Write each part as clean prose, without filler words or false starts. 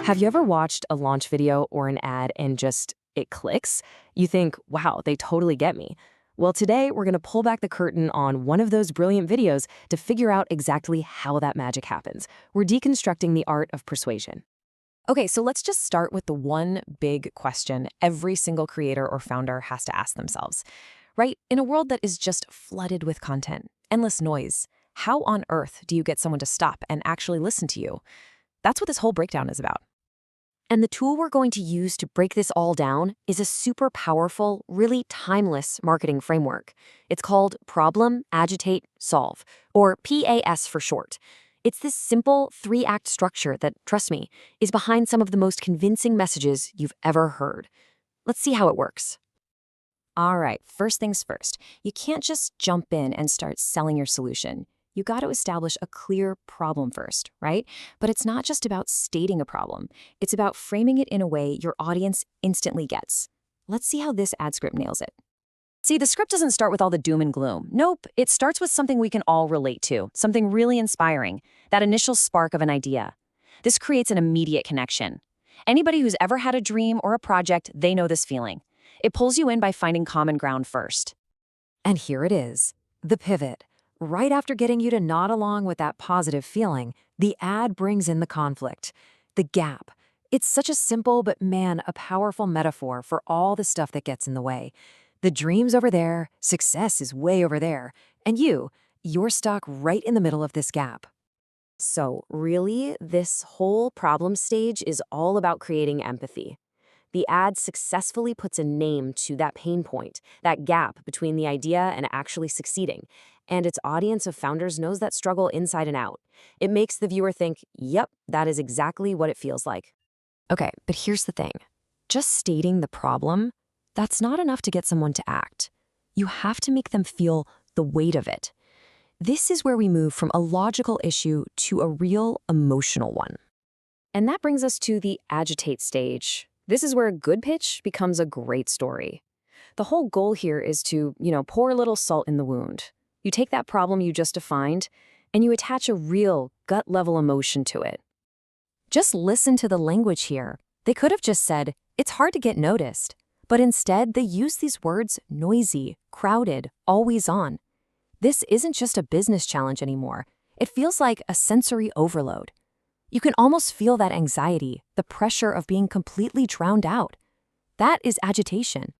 Have you ever watched a launch video or an ad and just it clicks? You think, wow, they totally get me. Well, today we're going to pull back the curtain on one of those brilliant videos to figure out exactly how that magic happens. We're deconstructing the art of persuasion. Okay, so let's just start with the one big question every single creator or founder has to ask themselves, right? In a world that is just flooded with content, endless noise, how on earth do you get someone to stop and actually listen to you? That's what this whole breakdown is about. And the tool we're going to use to break this all down is a super powerful, really timeless marketing framework. It's called Problem, Agitate, Solve, or PAS for short. It's this simple three-act structure that, trust me, is behind some of the most convincing messages you've ever heard. Let's see how it works. All right, first things first. You can't just jump in and start selling your solution. You got to establish a clear problem first, right? But it's not just about stating a problem. It's about framing it in a way your audience instantly gets. Let's see how this ad script nails it. See, the script doesn't start with all the doom and gloom. Nope, it starts with something we can all relate to, something really inspiring, that initial spark of an idea. This creates an immediate connection. Anybody who's ever had a dream or a project, they know this feeling. It pulls you in by finding common ground first. And here it is, the pivot. Right after getting you to nod along with that positive feeling, the ad brings in the conflict, the gap. It's such a simple but, man, a powerful metaphor for all the stuff that gets in the way. The dream's over there, success is way over there, and you're stuck right in the middle of this gap. So, really, this whole problem stage is all about creating empathy. The ad successfully puts a name to that pain point, that gap between the idea and actually succeeding. And its audience of founders knows that struggle inside and out. It makes the viewer think, yep, that is exactly what it feels like. Okay, but here's the thing. Just stating the problem, that's not enough to get someone to act. You have to make them feel the weight of it. This is where we move from a logical issue to a real emotional one. And that brings us to the agitate stage. This is where a good pitch becomes a great story. The whole goal here is to, pour a little salt in the wound. You take that problem you just defined, and you attach a real, gut-level emotion to it. Just listen to the language here. They could have just said, it's hard to get noticed. But instead, they use these words noisy, crowded, always on. This isn't just a business challenge anymore. It feels like a sensory overload. You can almost feel that anxiety, the pressure of being completely drowned out. That is agitation.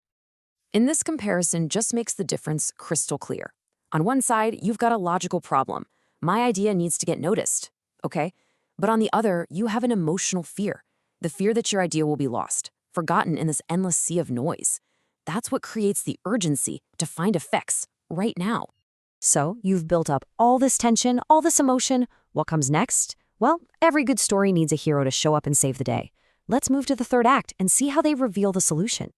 In this comparison just makes the difference crystal clear. On one side, you've got a logical problem. My idea needs to get noticed, okay? But on the other, you have an emotional fear. The fear that your idea will be lost, forgotten in this endless sea of noise. That's what creates the urgency to find effects right now. So you've built up all this tension, all this emotion. What comes next? Well, every good story needs a hero to show up and save the day. Let's move to the third act and see how they reveal the solution.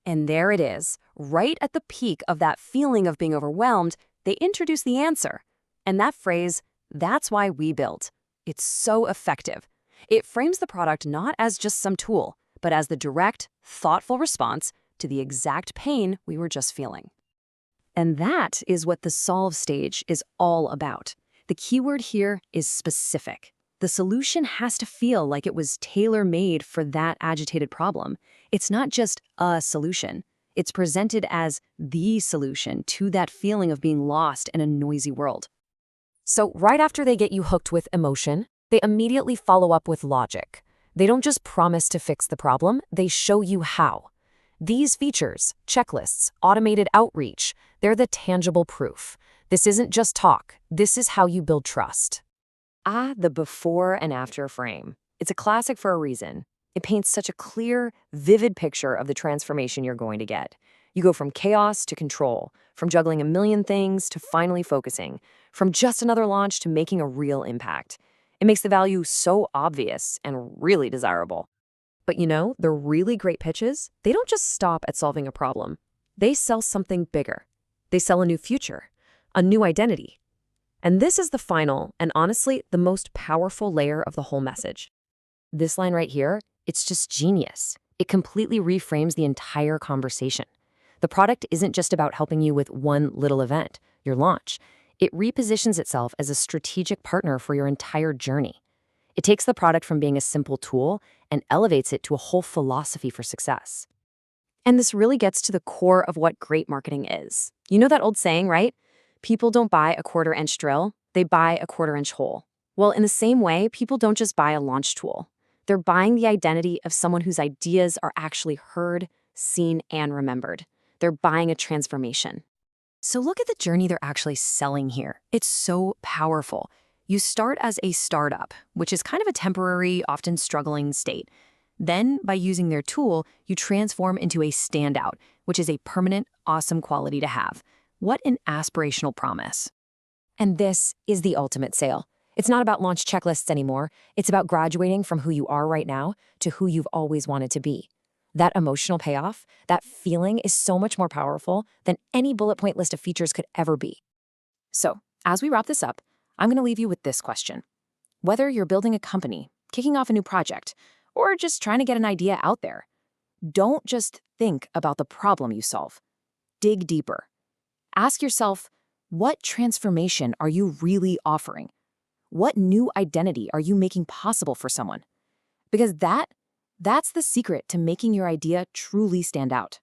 And there it is, right at the peak of that feeling of being overwhelmed, they introduce the answer. And that phrase, that's why we built. It's so effective. It frames the product not as just some tool, but as the direct, thoughtful response to the exact pain we were just feeling. And that is what the solve stage is all about. The keyword here is specific. The solution has to feel like it was tailor-made for that agitated problem. It's not just a solution. It's presented as the solution to that feeling of being lost in a noisy world. So right after they get you hooked with emotion, they immediately follow up with logic. They don't just promise to fix the problem, they show you how. These features, checklists, automated outreach, they're the tangible proof. This isn't just talk. This is how you build trust. The before and after frame. It's a classic for a reason. It paints such a clear, vivid picture of the transformation you're going to get. You go from chaos to control, from juggling a million things to finally focusing, from just another launch to making a real impact. It makes the value so obvious and really desirable. But the really great pitches, they don't just stop at solving a problem. They sell something bigger. They sell a new future, a new identity. And this is the final, and honestly, the most powerful layer of the whole message. This line right here, it's just genius. It completely reframes the entire conversation. The product isn't just about helping you with one little event, your launch. It repositions itself as a strategic partner for your entire journey. It takes the product from being a simple tool and elevates it to a whole philosophy for success. And this really gets to the core of what great marketing is. You know that old saying, right? People don't buy a quarter-inch drill, they buy a quarter-inch hole. Well, in the same way, people don't just buy a launch tool. They're buying the identity of someone whose ideas are actually heard, seen, and remembered. They're buying a transformation. So look at the journey they're actually selling here. It's so powerful. You start as a startup, which is kind of a temporary, often struggling state. Then, by using their tool, you transform into a standout, which is a permanent, awesome quality to have. What an aspirational promise. And this is the ultimate sale. It's not about launch checklists anymore. It's about graduating from who you are right now to who you've always wanted to be. That emotional payoff, that feeling is so much more powerful than any bullet point list of features could ever be. So, as we wrap this up, I'm going to leave you with this question. Whether you're building a company, kicking off a new project, or just trying to get an idea out there, don't just think about the problem you solve. Dig deeper. Ask yourself, what transformation are you really offering? What new identity are you making possible for someone? Because that's the secret to making your idea truly stand out.